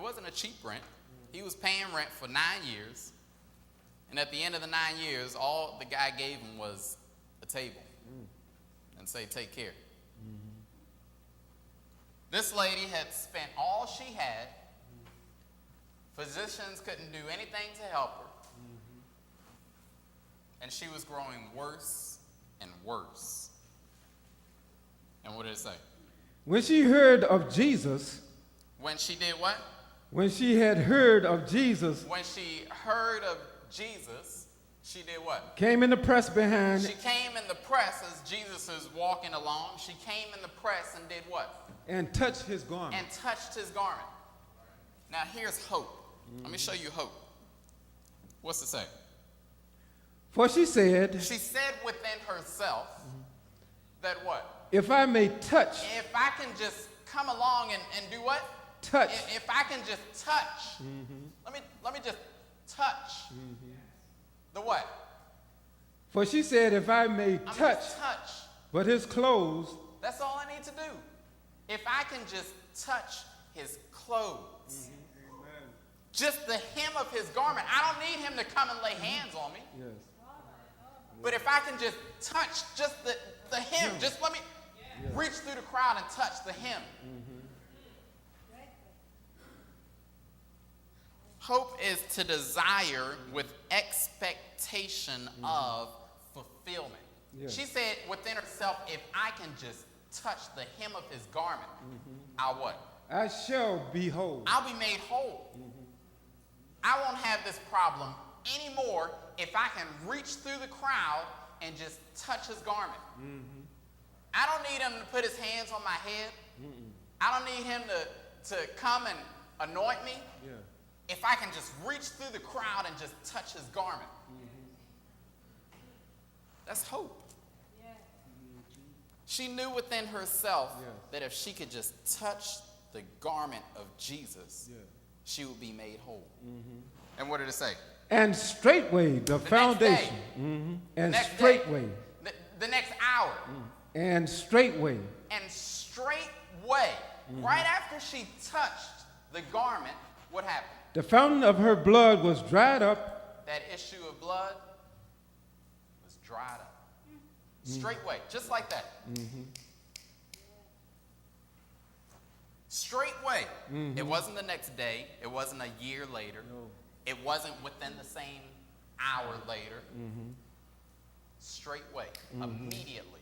wasn't a cheap rent. He was paying rent for 9 years. And at the end of the 9 years, all the guy gave him was a table and say, take care. This lady had spent all she had. Physicians couldn't do anything to help her. And she was growing worse and worse. And what did it say? When she heard of Jesus. When she did what? When she had heard of Jesus. When she heard of Jesus, she did what? Came in the press behind. She came in the press as Jesus is walking along. She came in the press and did what? And touched his garment. And touched his garment. Now here's hope. Let me show you hope. What's it say? For she said. She said within herself that what? If I may touch. If I can just come along and do what? Touch. If I can just touch. Let me just touch. The what? For she said, if I may touch. Touch. But his clothes. That's all I need to do. If I can just touch his clothes. Just the hem of his garment. I don't need him to come and lay hands on me. Yes. But if I can just touch just the hem, just let me reach through the crowd and touch the hem. Hope is to desire with expectation of fulfillment. Yes. She said within herself, if I can just touch the hem of his garment, I'll what? I shall be whole. I'll be made whole. I won't have this problem anymore if I can reach through the crowd and just touch his garment. I don't need him to put his hands on my head. I don't need him to come and anoint me. Yeah. If I can just reach through the crowd and just touch his garment. That's hope. Yeah. She knew within herself that if she could just touch the garment of Jesus, she would be made whole. And what did it say? And straightway the foundation. And straightway. The next hour. And straightway. And straightway. Right after she touched the garment, what happened? The fountain of her blood was dried up. That issue of blood was dried up. Straightway, just like that. Straightway. It wasn't the next day. It wasn't a year later. No. It wasn't within the same hour later. Straightway, immediately.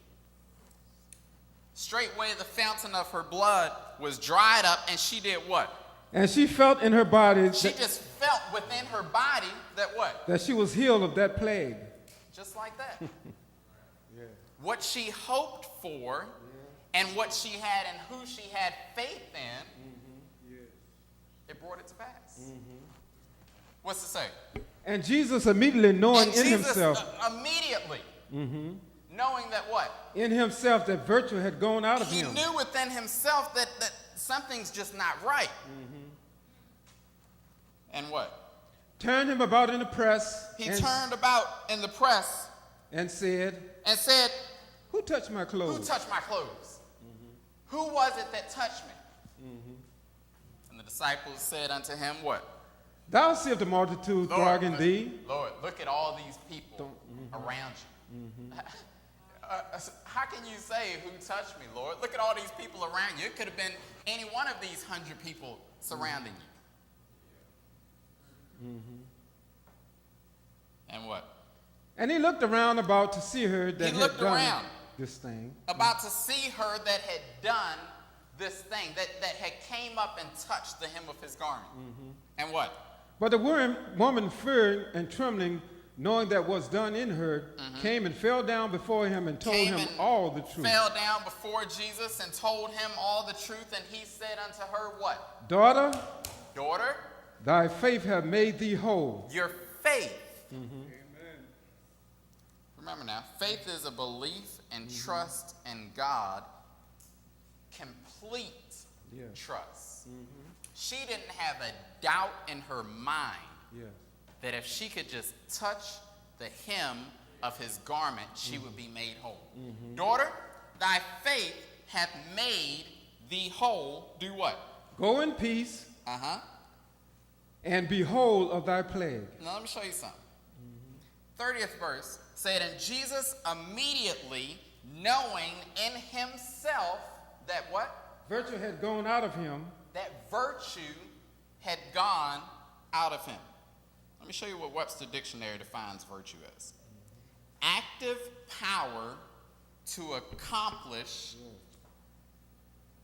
Straightway, the fountain of her blood was dried up, and she did what? And she felt in her body. She just felt within her body that what? That she was healed of that plague. Just like that. What she hoped for and what she had and who she had faith in, it brought it to pass. What's it say? And Jesus immediately knowing in himself. Immediately knowing that what? In himself that virtue had gone out of him. He knew within himself that something's just not right. And what? Turned him about in the press. He turned about in the press. And said, who touched my clothes? Who touched my clothes? Who was it that touched me? And the disciples said unto him, what? Thou seest the multitude thronging thee. Lord, look at all these people around you. How can you say who touched me, Lord? Look at all these people around you. It could have been any one of these 100 people surrounding you. And what? And he looked around about to see her that had done this thing. About to see her that had done this thing, that had came up and touched the hem of his garment. And what? But the woman, fearing and trembling, knowing that was done in her, came and fell down before him and told him all the truth. Fell down before Jesus and told him all the truth, and he said unto her, what? Daughter, thy faith hath made thee whole. Your faith. Amen. Remember now, faith is a belief and trust in God, complete trust. She didn't have a doubt in her mind that if she could just touch the hem of his garment, she would be made whole. Daughter, thy faith hath made thee whole. Do what? Go in peace. and be whole of thy plague. Now let me show you something. 30th verse said, and Jesus immediately, knowing in himself that what? Virtue had gone out of him. That virtue had gone out of him. Let me show you what Webster Dictionary defines virtue as. Active power to accomplish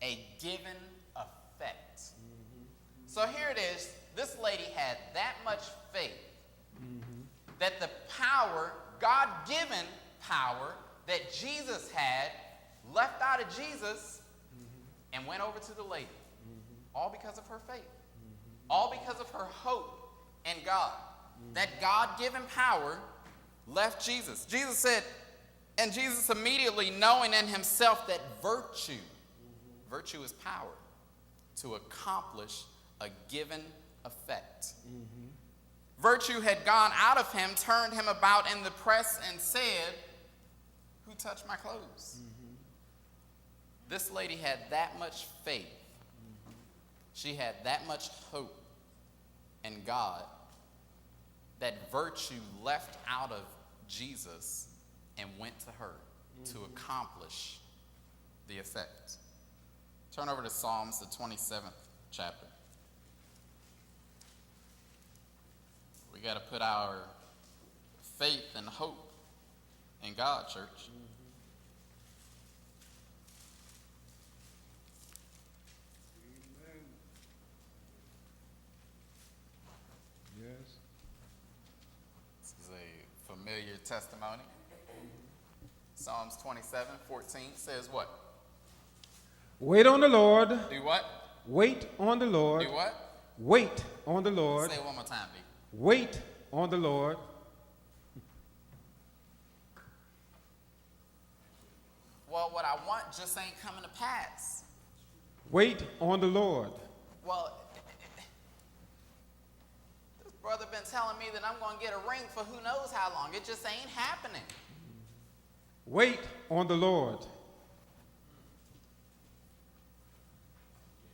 a given effect. So here it is. This lady had that much faith that the power, God-given power that Jesus had, left out of Jesus and went over to the lady. All because of her faith. All because of her hope in God. That God-given power left Jesus. Jesus said, and Jesus immediately knowing in himself that virtue is power to accomplish a given effect. Virtue had gone out of him, turned him about in the press, and said, who touched my clothes? This lady had that much faith. She had that much hope in God that virtue left out of Jesus and went to her to accomplish the effect. Turn over to Psalms, the 27th chapter. We got to put our faith and hope in God, church. Yes. This is a familiar testimony. Psalms 27:14 says what? Wait on the Lord. Do what? Wait on the Lord. Do what? Wait on the Lord. Say it one more time, B. Wait on the Lord. Well, what I want just ain't coming to pass. Wait on the Lord. Well, this brother been telling me that I'm going to get a ring for who knows how long. It just ain't happening. Wait on the Lord.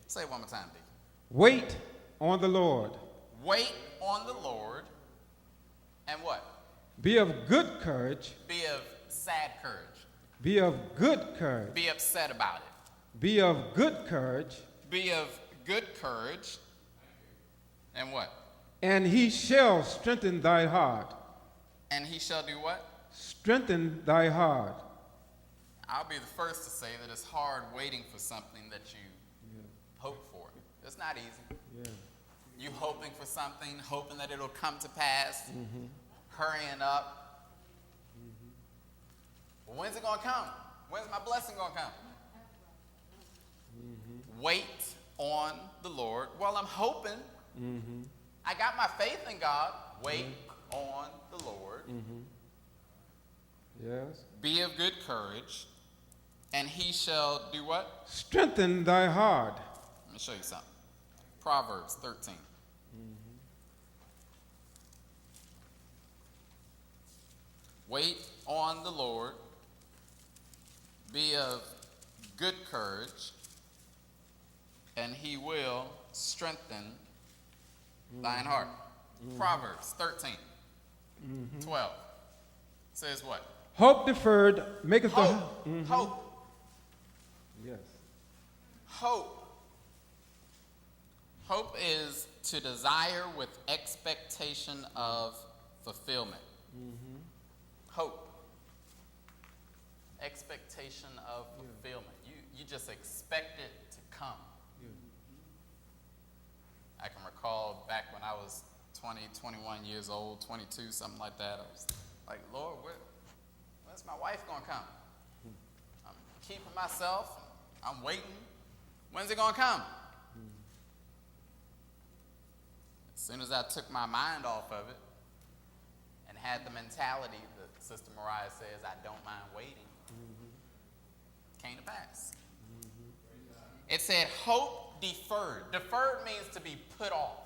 Say it one more time, D. Wait on the Lord. Wait on the Lord. And what? Be of good courage. Be of sad courage. Be of good courage. Be upset about it. Be of good courage. Be of good courage. And what? And he shall strengthen thy heart. And he shall do what? Strengthen thy heart. I'll be the first to say that it's hard waiting for something that you hope for. It's not easy. Yeah. You hoping for something, hoping that it'll come to pass, hurrying up. Well, when's it going to come? When's my blessing going to come? Wait on the Lord. Well, I'm hoping. I got my faith in God. Wait on the Lord. Yes. Be of good courage, and he shall do what? Strengthen thy heart. Let me show you something. Proverbs 13. Wait on the Lord. Be of good courage, and he will strengthen thine heart. Proverbs 13, 12 says what? Hope deferred maketh the Hope. Hope. Yes. Hope. Hope is to desire with expectation of fulfillment. Hope. Expectation of fulfillment. You just expect it to come. I can recall back when I was 20, 21 years old, 22, something like that. I was like, Lord, when's my wife going to come? I'm keeping myself. I'm waiting. When's it going to come? As soon as I took my mind off of it and had the mentality that Sister Mariah says, I don't mind waiting, it came to pass. It said, hope deferred. Deferred means to be put off.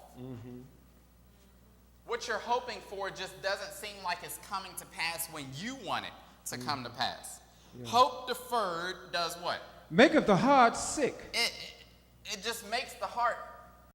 What you're hoping for just doesn't seem like it's coming to pass when you want it to come to pass. Hope deferred does what? Maketh the heart sick. It just makes the heart